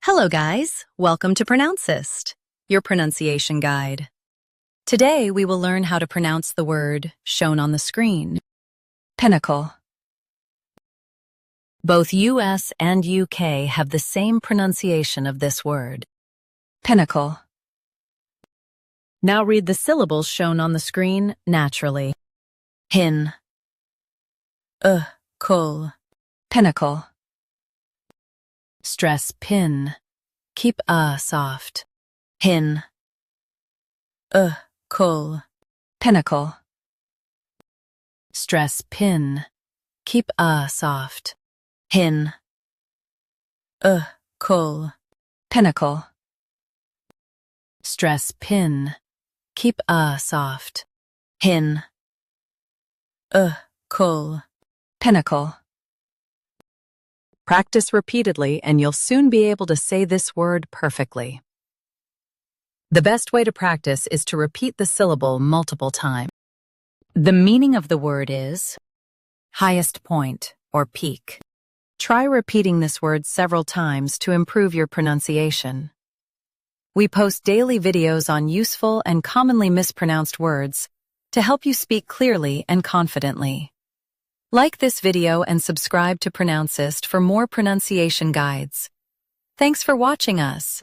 Hello guys, welcome to Pronouncist, your pronunciation guide. Today we will learn how to pronounce the word shown on the screen. Pinnacle. Both US and UK have the same pronunciation of this word. Pinnacle. Now read the syllables shown on the screen naturally. Hin. Kul. Pinnacle. Stress pin. Keep soft. Hin. Kul. Pinnacle. Stress pin. Keep soft. Hin. Kul. Pinnacle. Stress pin. Keep soft. Hin. Kul. Pinnacle. Practice repeatedly and you'll soon be able to say this word perfectly. The best way to practice is to repeat the syllable multiple times. The meaning of the word is highest point or peak. Try repeating this word several times to improve your pronunciation. We post daily videos on useful and commonly mispronounced words to help you speak clearly and confidently. Like this video and subscribe to Pronouncist for more pronunciation guides. Thanks for watching us.